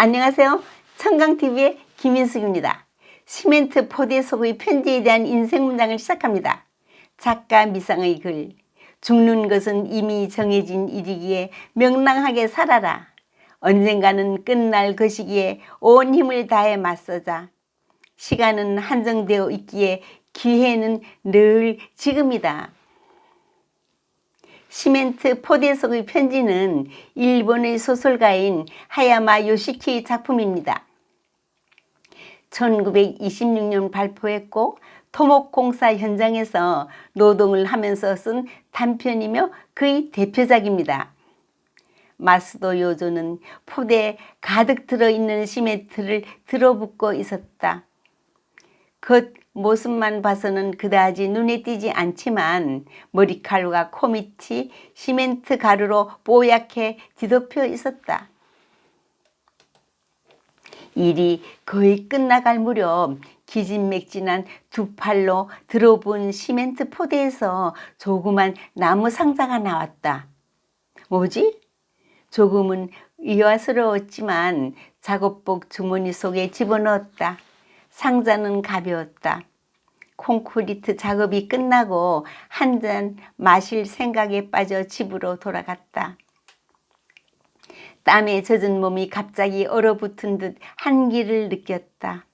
안녕하세요. 청강TV의 김인숙입니다. 시멘트 포대 속의 편지에 대한 인생 문장을 시작합니다. 작가 미상의 글. 죽는 것은 이미 정해진 일이기에 명랑하게 살아라. 언젠가는 끝날 것이기에 온 힘을 다해 맞서자. 시간은 한정되어 있기에 기회는 늘 지금이다. 시멘트 포대 속의 편지는 일본의 소설가인 하야마 요시키의 작품입니다. 1926년 발표했고 토목공사 현장에서 노동을 하면서 쓴 단편이며 그의 대표작입니다. 마스도 요조는 포대에 가득 들어있는 시멘트를 들어붓고 있었다. 겉 모습만 봐서는 그다지 눈에 띄지 않지만 머리칼과 코밑이 시멘트 가루로 뽀얗게 뒤덮여 있었다. 일이 거의 끝나갈 무렵 기진맥진한 두 팔로 들어본 시멘트 포대에서 조그만 나무 상자가 나왔다. 뭐지? 조금은 의아스러웠지만 작업복 주머니 속에 집어넣었다. 상자는 가벼웠다. 콘크리트 작업이 끝나고 한 잔 마실 생각에 빠져 집으로 돌아갔다. 땀에 젖은 몸이 갑자기 얼어붙은 듯 한기를 느꼈다.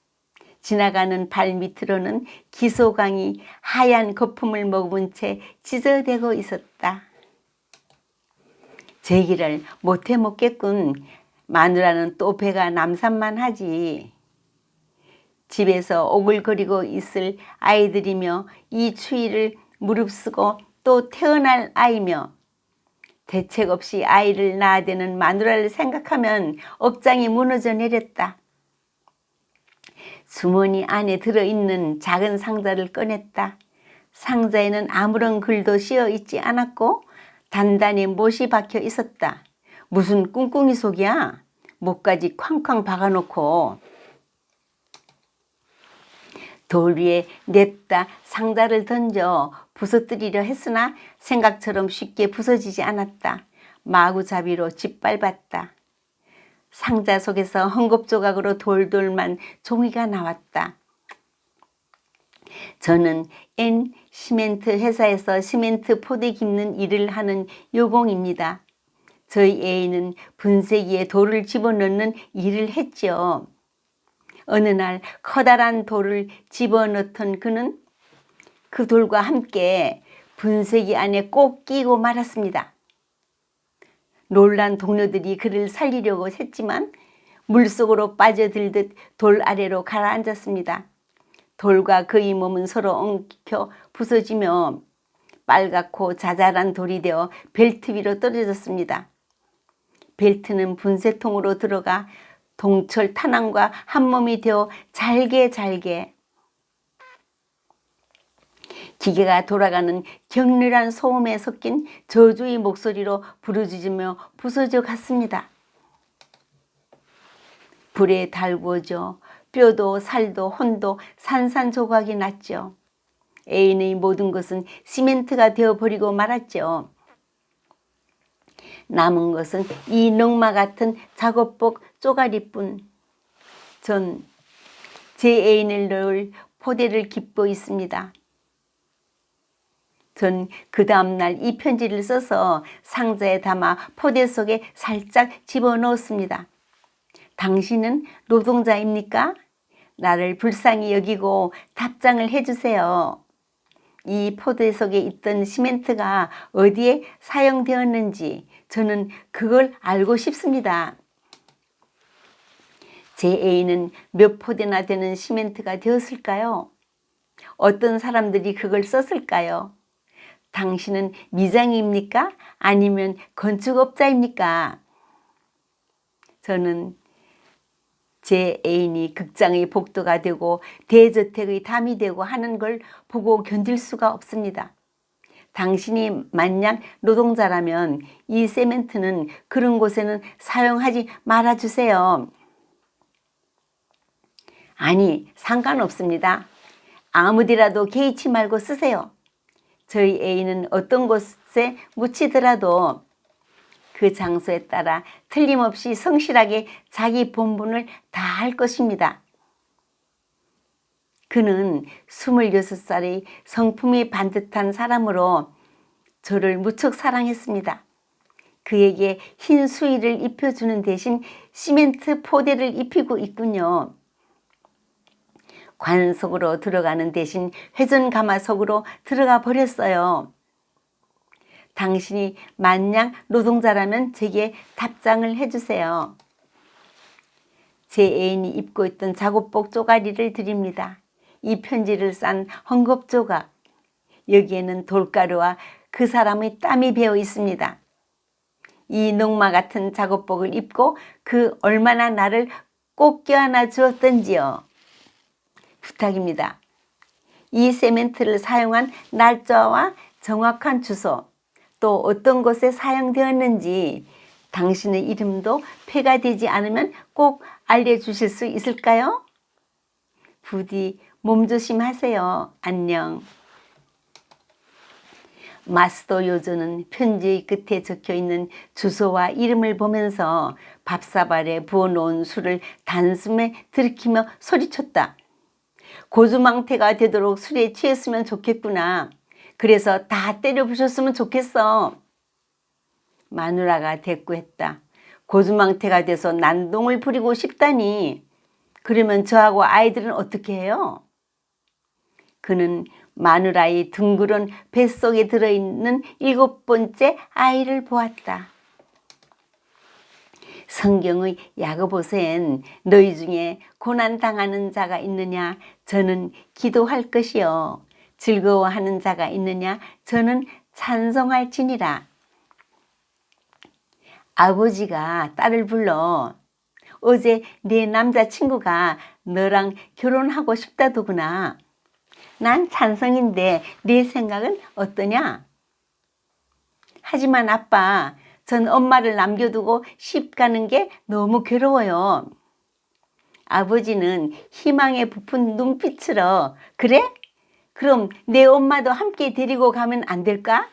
지나가는 발 밑으로는 기소강이 하얀 거품을 머금은 채 찢어대고 있었다. 제기를 못해 먹겠군. 마누라는 또 배가 남산만 하지. 집에서 오글거리고 있을 아이들이며 이 추위를 무릅쓰고 또 태어날 아이며 대책 없이 아이를 낳아야 되는 마누라를 생각하면 억장이 무너져 내렸다. 주머니 안에 들어있는 작은 상자를 꺼냈다. 상자에는 아무런 글도 씌어 있지 않았고 단단히 못이 박혀 있었다. 무슨 꿍꿍이 속이야? 목까지 쾅쾅 박아놓고. 돌 위에 냅다 상자를 던져 부서뜨리려 했으나 생각처럼 쉽게 부서지지 않았다. 마구잡이로 짓밟았다. 상자 속에서 헝겊조각으로 돌돌만 종이가 나왔다. 저는 N 시멘트 회사에서 시멘트 포대 깁는 일을 하는 요공입니다. 저희 애인은 분쇄기에 돌을 집어넣는 일을 했죠. 어느 날 커다란 돌을 집어넣던 그는 그 돌과 함께 분쇄기 안에 꼭 끼고 말았습니다. 놀란 동료들이 그를 살리려고 했지만 물속으로 빠져들듯 돌 아래로 가라앉았습니다. 돌과 그의 몸은 서로 엉켜 부서지며 빨갛고 자잘한 돌이 되어 벨트 위로 떨어졌습니다. 벨트는 분쇄통으로 들어가 동철 탄환과 한몸이 되어 잘게 기계가 돌아가는 격렬한 소음에 섞인 저주의 목소리로 부르짖으며 부서져 갔습니다. 불에 달구어져 뼈도 살도 혼도 산산조각이 났죠. 애인의 모든 것은 시멘트가 되어버리고 말았죠. 남은 것은 이 넝마 같은 작업복 쪼가리뿐. 전 제 애인을 넣을 포대를 깁고 있습니다. 전 그 다음날 이 편지를 써서 상자에 담아 포대 속에 살짝 집어넣었습니다. 당신은 노동자입니까? 나를 불쌍히 여기고 답장을 해주세요. 이 포대 속에 있던 시멘트가 어디에 사용되었는지 저는 그걸 알고 싶습니다. 제 애인은 몇 포대나 되는 시멘트가 되었을까요? 어떤 사람들이 그걸 썼을까요? 당신은 미장입니까? 아니면 건축업자입니까? 저는 제 애인이 극장의 복도가 되고 대저택의 담이 되고 하는 걸 보고 견딜 수가 없습니다. 당신이 만약 노동자라면 이 시멘트는 그런 곳에는 사용하지 말아주세요. 아니, 상관없습니다. 아무데라도 개의치 말고 쓰세요. 저희 애인은 어떤 곳에 묻히더라도 그 장소에 따라 틀림없이 성실하게 자기 본분을 다할 것입니다. 그는 26살의 성품이 반듯한 사람으로 저를 무척 사랑했습니다. 그에게 흰 수의를 입혀주는 대신 시멘트 포대를 입히고 있군요. 관 속으로 들어가는 대신 회전 가마석으로 들어가 버렸어요. 당신이 만냥 노동자라면 제게 답장을 해주세요. 제 애인이 입고 있던 작업복 쪼가리를 드립니다. 이 편지를 싼 헝겊 조각. 여기에는 돌가루와 그 사람의 땀이 배어 있습니다. 이 녹마 같은 작업복을 입고 그 얼마나 나를 꼭 껴안아 주었던지요. 부탁입니다. 이 세멘트를 사용한 날짜와 정확한 주소, 또 어떤 곳에 사용되었는지 당신의 이름도 폐가 되지 않으면 꼭 알려주실 수 있을까요? 부디 몸조심하세요. 안녕. 마스도 요조는 편지의 끝에 적혀있는 주소와 이름을 보면서 밥사발에 부어놓은 술을 단숨에 들이키며 소리쳤다. 고주망태가 되도록 술에 취했으면 좋겠구나. 그래서 다 때려부셨으면 좋겠어. 마누라가 대꾸했다. 고주망태가 돼서 난동을 부리고 싶다니. 그러면 저하고 아이들은 어떻게 해요? 그는 마누라의 둥그런 뱃속에 들어있는 7번째 아이를 보았다. 성경의 야고보서엔 너희 중에 고난당하는 자가 있느냐? 저는 기도할 것이요. 즐거워하는 자가 있느냐? 저는 찬송할지니라. 아버지가 딸을 불러 어제 네 남자친구가 너랑 결혼하고 싶다더구나. 난 찬성인데 네 생각은 어떠냐? 하지만 아빠, 전 엄마를 남겨두고 십 가는 게 너무 괴로워요. 아버지는 희망에 부푼 눈빛으로 그래? 그럼 내 엄마도 함께 데리고 가면 안 될까?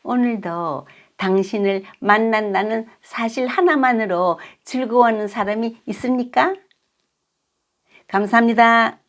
오늘도 당신을 만난다는 사실 하나만으로 즐거워하는 사람이 있습니까? 감사합니다.